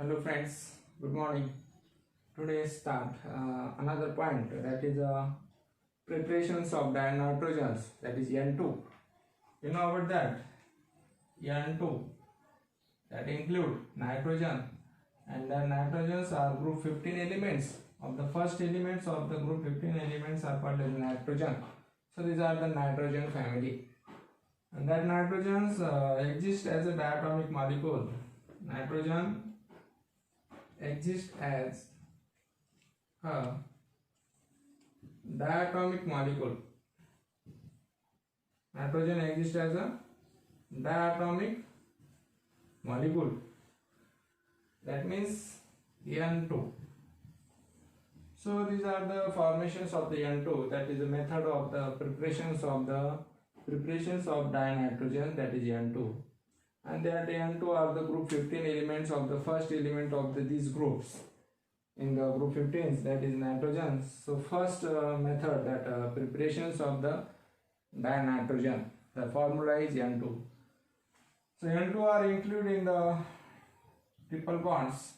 Hello friends, good morning. Today start another point, that is preparations of dinitrogens, that is N2. You know about that? N2 that include nitrogen, and the nitrogens are group 15 elements. Of the first elements of the group 15 elements are called as nitrogen. So these are the nitrogen family, and that nitrogens exist as a diatomic molecule. Nitrogen exists as a diatomic molecule. Nitrogen exists as a diatomic molecule. That means N2. So these are the formations of the N2. That is the method of the preparations of dinitrogen, that is N2. And that N2 are the group 15 elements of the first element of these groups. In the group 15, that is nitrogen. So first method, that preparations of the dinitrogen, the formula is N2. So N2 are included in the triple bonds.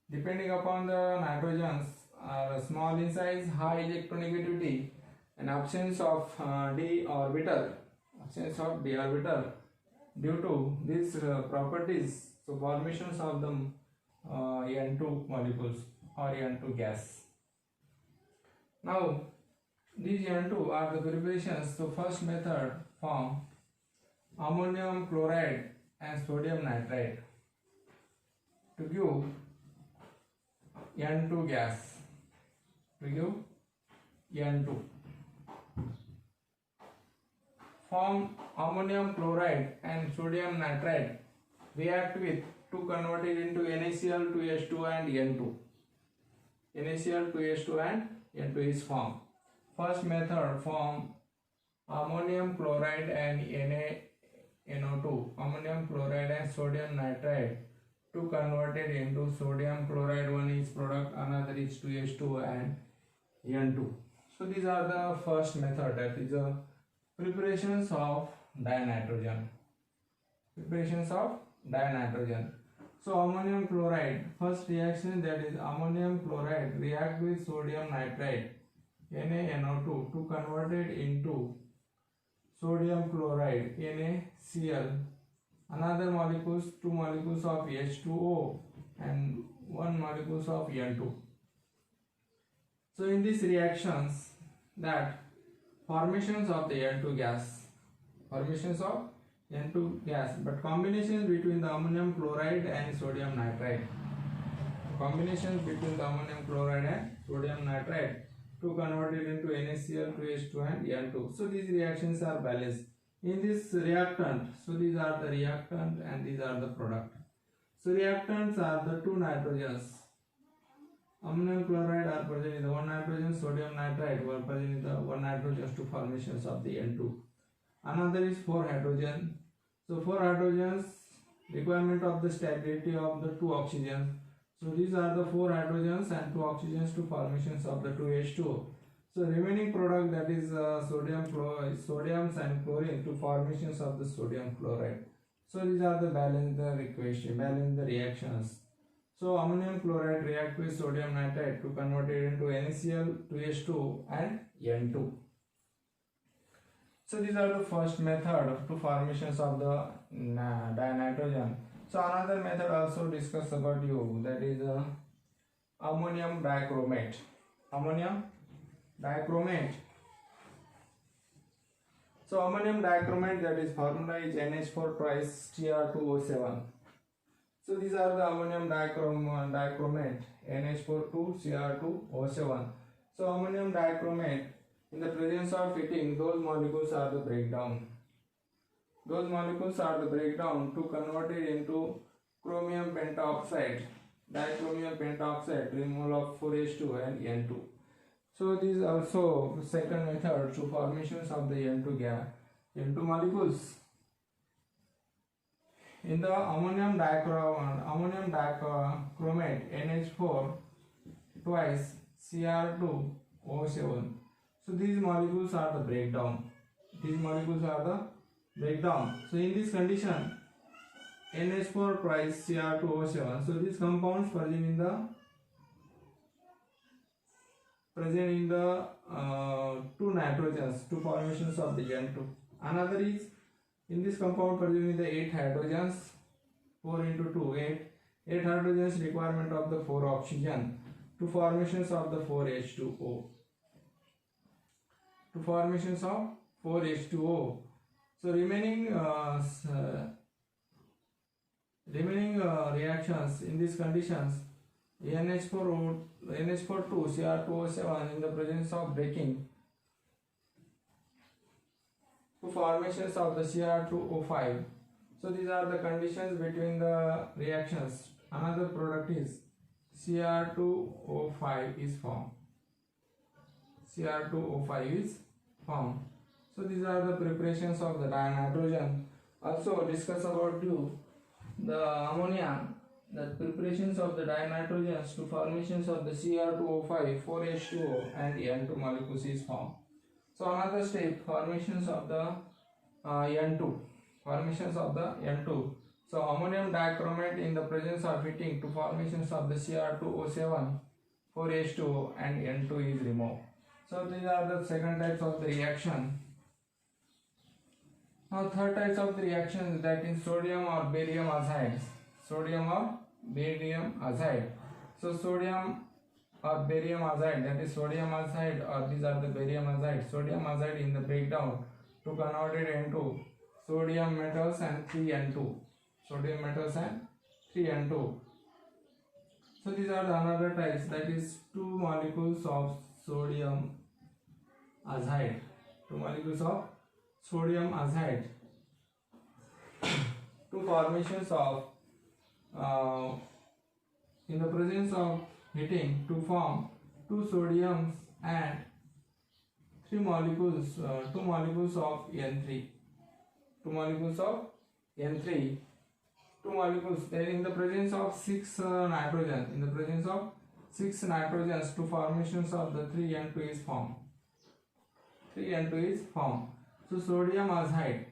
Depending upon the nitrogens, are small in size, high electronegativity, and absence of d orbital. Due to these properties, so formations of the N2 molecules or N2 gas. Now these N2 are the preparations. So first method form ammonium chloride and sodium nitrite to give N2 gas. Form ammonium chloride and sodium nitrite react with to convert it into NaCl to H2 and N2. NaCl to H2 and N2 is formed. First method form ammonium chloride and NaNO2, ammonium chloride and sodium nitrite to convert it into sodium chloride. One is product, another is 2H2 and N2. So these are the first method, that is the preparations of dinitrogen. So ammonium chloride, first reaction, that is ammonium chloride react with sodium nitrite NaNO2 to convert it into sodium chloride NaCl. Another molecules, two molecules of H2O and one molecules of N2. So in these reactions, that formations of the N2 gas, but combinations between the ammonium chloride and sodium nitrite, to convert it into NaCl to H2 and N2. So these reactions are balanced. In this reactant, so these are the reactant and these are the product. So reactants are the two nitrogens. Ammonium chloride are present in the one nitrogen, sodium nitrite were present in the one nitrogen to formations of the N2. Another is 4 hydrogen. So 4 hydrogens, requirement of the stability of the 2 oxygens. So these are the 4 hydrogens and 2 oxygens to formations of the 2H2O. So remaining product, that is sodiums and chlorine to formations of the sodium chloride. So these are the balance the reactions. So ammonium chloride react with sodium nitrite to convert it into NaCl, 2H2 and N2. So these are the first method to formations of the dinitrogen. So another method also discussed about you, that is ammonium dichromate. So ammonium dichromate, that is formula is NH4 twice Cr2O7. So these are the ammonium dichromate NH4 2 Cr2O7. So ammonium dichromate, in the presence of heating, those molecules are the breakdown. To convert it into chromium pentaoxide, dichromium pentaoxide, removal of 4H2 and N2. So this is also second method to formations of the N2 molecules. In the ammonium dichromate NH4 twice Cr2O7. So these molecules are the breakdown. So in this condition, NH4 twice Cr2O7. So these compounds present in the two nitrogens, two formations of the N2. Another is in this compound present in the 8 hydrogens, 4 into 2, 8 hydrogens requirement of the 4 oxygen, two formations of the 4H2O, two formations of 4H2O. So remaining reactions in these conditions, NH4 2 Cr2O7 in the presence of breaking, two formations of the Cr2O5. So these are the conditions between the reactions. Another product is Cr2O5 is formed. Cr2O5 is formed. So these are the preparations of the dinitrogen. Also discuss about the ammonia, the preparations of the dinitrogens to formations of the Cr2O5, 4H2O and N2 molecules is formed. So another step, formations of the N2. Formations of the N2. So ammonium dichromate in the presence of heating to formations of the Cr2O7, 4H2O and N2 is removed. So these are the second types of the reaction. Now third types of the reactions, that is sodium or barium azides. Sodium or barium azide. So sodium or barium azide, that is sodium azide, or these are the barium azide. Sodium azide in the breakdown to convert it into sodium metals and 3N2. Sodium metals and 3N2. So these are the another types, that is two molecules of sodium azide. Two molecules of sodium azide. Two formations of in the presence of heating to form two sodiums and two molecules of N3. Two molecules of N3. Two molecules in the presence of 6 nitrogens. In the presence of 6 nitrogens, two formations of the 3N2 is formed. 3N2 is formed. So sodium azide.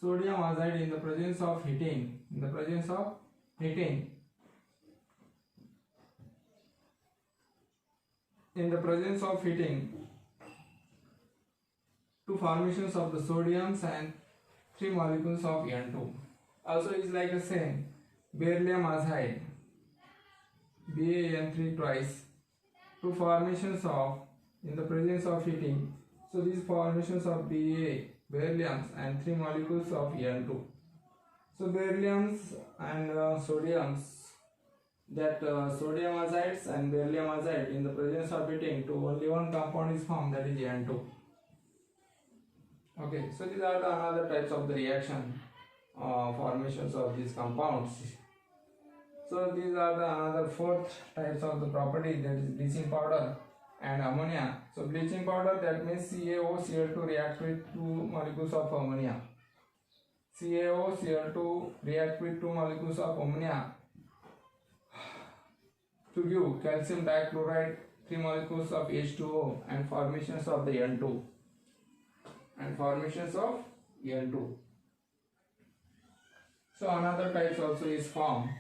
Sodium azide in the presence of heating. In the presence of heating. In the presence of heating, two formations of the sodiums and 3 molecules of N2. Also is like the same. Beryllium azide, BaN3 twice. Two formations of in the presence of heating. So these formations of berylliums and 3 molecules of N2. So berylliums and sodiums, that sodium azides and beryllium azide in the presence of heating to only one compound is formed, that is N2. Okay, so these are the another types of the reaction formations of these compounds. So these are the another fourth types of the property, that is bleaching powder and ammonia. So bleaching powder, that means CaOCl2 react with 2 molecules of ammonia. CaOCl2 react with 2 molecules of ammonia to give calcium dichloride, 3 molecules of H2O and formations of the N2. And formations of N2. So another types also is formed.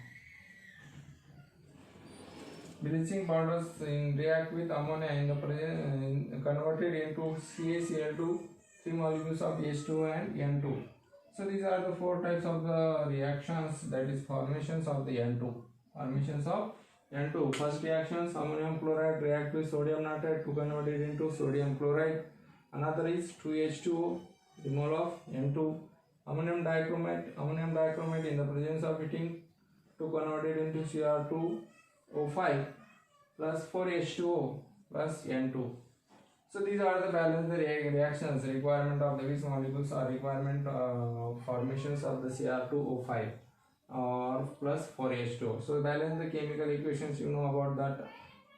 Bleaching powders react with ammonia in the present converted into CaCl2, 3 molecules of H2O and N2. So these are the 4 types of the reactions, that is formations of the N2. Formations of N2. First reactions, ammonium chloride react with sodium nitrate to convert it into sodium chloride. Another is 2H2O, removal of N2. Ammonium dichromate in the presence of heating to convert it into Cr2O5 plus 4H2O plus N2. So these are the balanced reactions, requirement of the which molecules are requirement formations of the Cr2O5 or plus 4H2O. So balance the chemical equations, you know about that,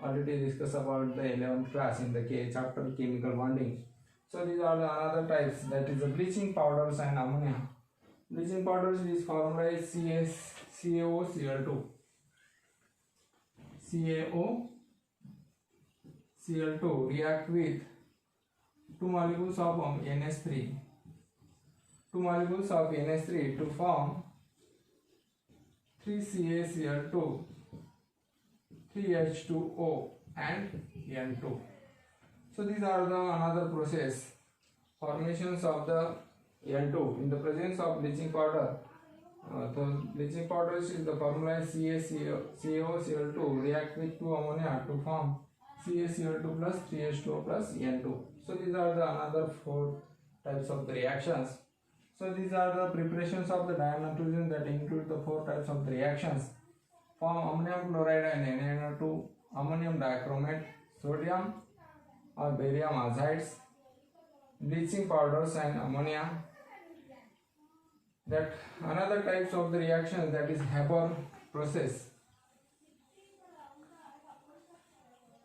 already discussed about the 11th class in the chapter chemical bonding. So these are the another types, that is the bleaching powders and ammonia. Bleaching powders is formula is CaOCl2. CaOCl2 react with 2 molecules of NH3. 2 molecules of NH3 to form 3CaCl2, 3H2O and N2. So these are the another process, formations of the N2 in the presence of bleaching powder. The bleaching powder is the formula is CaCO2 react with 2 ammonia to form CaCl2 plus 3H2O plus N2. So these are the another 4 types of the reactions. So these are the preparations of the dinitrogen that include the 4 types of the reactions. Form ammonium chloride and NaNO2, ammonium dichromate, sodium or barium azides, bleaching powders and ammonia. That another types of the reactions, that is Haber process.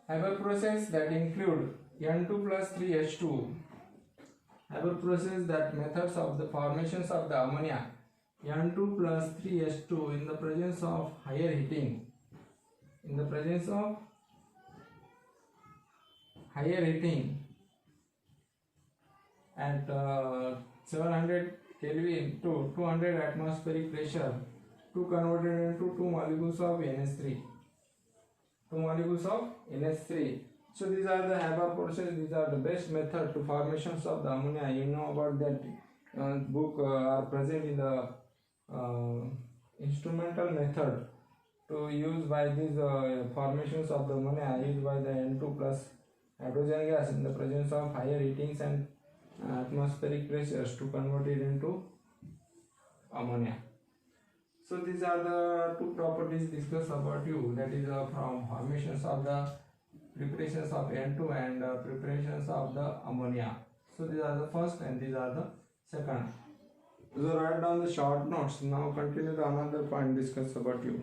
Haber process that include N2 plus 3H2. Haber process, that methods of the formations of the ammonia N2 plus 3H2 in the presence of higher heating. In the presence of higher heating at 700 Kelvin to 200 atmospheric pressure to converted into 2 molecules of NH3. 2 molecules of NH3. So these are the Haber process. These are the best method to formations of the ammonia. You know about that book are present in the instrumental method to use by these formations of the ammonia used by the N2 plus hydrogen gas in the presence of higher heatings and atmospheric pressures to convert it into ammonia. So these are the 2 properties discussed about you, that is from formations of the preparations of N2 and preparations of the ammonia. So these are the first and these are the second. So write down the short notes. Now continue the another point discussed about you.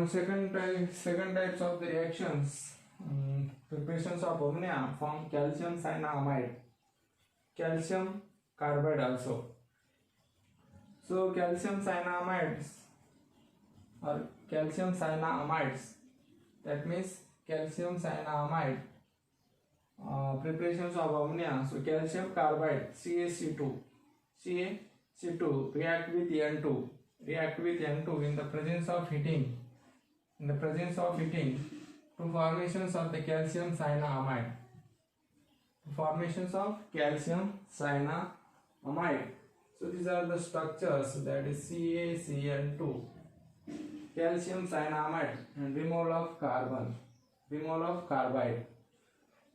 Second types of the reactions, preparations of ammonia form calcium cyanamide, calcium carbide also. So calcium cyanides or calcium cyanides, that means calcium cyanamide preparations of ammonia. So calcium carbide CaC2 react with N2 in the presence of heating. In the presence of heating to formations of the calcium cyanamide. Formations of calcium cyanamide. So these are the structures, that is CaCl2, calcium cyanamide and removal of carbide.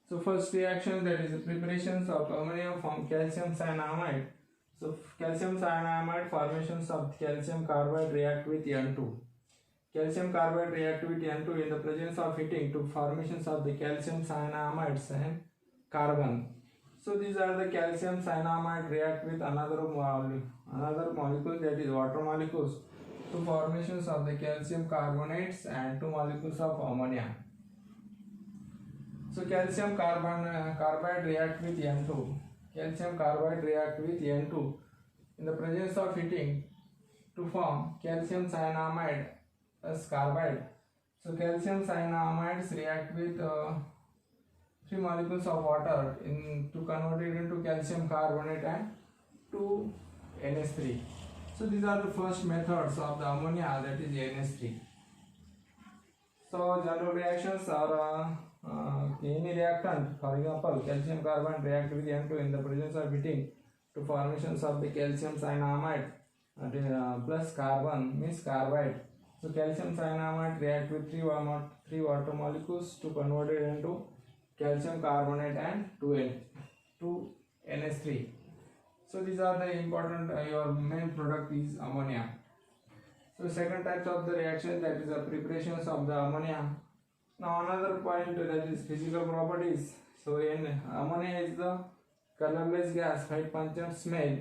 So first reaction, that is the preparations of ammonia from calcium cyanamide. So calcium cyanamide formations of calcium carbide react with N2. Calcium carbide react with N2 in the presence of heating to formations of the calcium cyanamides and carbon. So these are the calcium cyanamide react with another molecule, that is water molecules, to formations of the calcium carbonates and 2 molecules of ammonia. So calcium carbide react with N2. Calcium carbide react with N2 in the presence of heating to form calcium cyanamide plus carbide. So calcium cyanamides react with 3 molecules of water to convert it into calcium carbonate and 2 NH3. So these are the first methods of the ammonia, that is NH3. So general reactions are any reactant, for example calcium carbide react with N2 in the presence of heating to formations of the calcium cyanamide plus carbon means carbide. So calcium cyanamide react with 3 water molecules to convert it into calcium carbonate and 2 NH3. So these are the important, your main product is ammonia. So second types of the reaction, that is the preparations of the ammonia. Now another point, that is physical properties. So ammonia is the colorless gas, white pungent smell.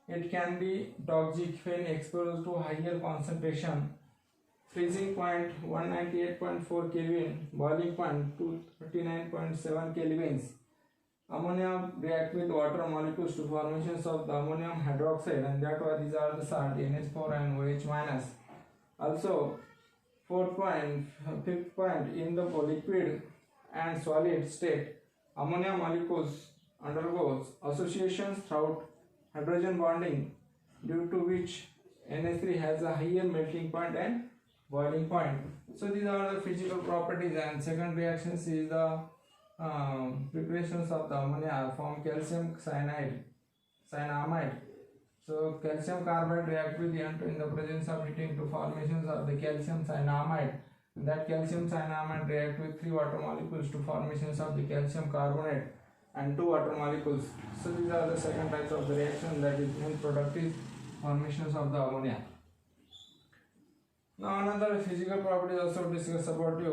It can be toxic when exposed to higher concentration. Freezing point 198.4 Kelvin, boiling point 239.7 Kelvins. ammonia react with water molecules to formations of the ammonium hydroxide, and that was these are the salt NH4 and OH minus. Also, fifth point, in the liquid and solid state, ammonia molecules undergoes associations throughout hydrogen bonding, due to which NH3 has a higher melting point and boiling point. So these are the physical properties, and second reactions is the preparations of the ammonia from calcium cyanamide. So calcium carbide react with N2 in the presence of heating to formations of the calcium cyanamide. That calcium cyanamide react with 3 water molecules to formations of the calcium carbonate and 2 water molecules. So these are the second types of the reaction, that is end product is formations of the ammonia. Now another physical property also discuss about you.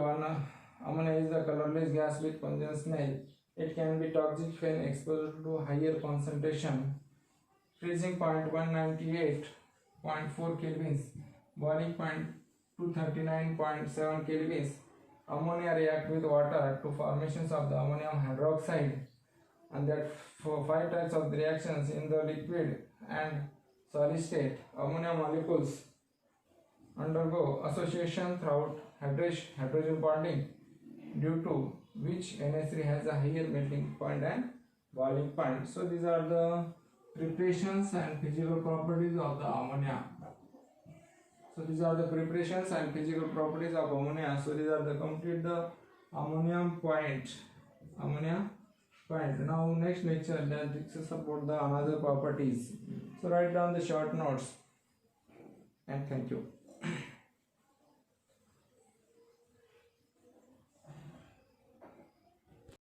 Ammonia is the colorless gas with pungent smell. It can be toxic when exposed to higher concentration. Freezing point 198.4 kelvins, boiling point 239.7 kelvins. Ammonia react with water to formations of the ammonium hydroxide, and that for 5 types of the reactions in the liquid and solid state, ammonia molecules undergo association throughout hydrogen bonding, due to which NH3 has a higher melting point and boiling point. So these are the preparations and physical properties of the ammonia. So these are the preparations and physical properties of ammonia. So these are the complete the ammonia point. Now next lecture, let's discuss about the another properties. So write down the short notes, and thank you.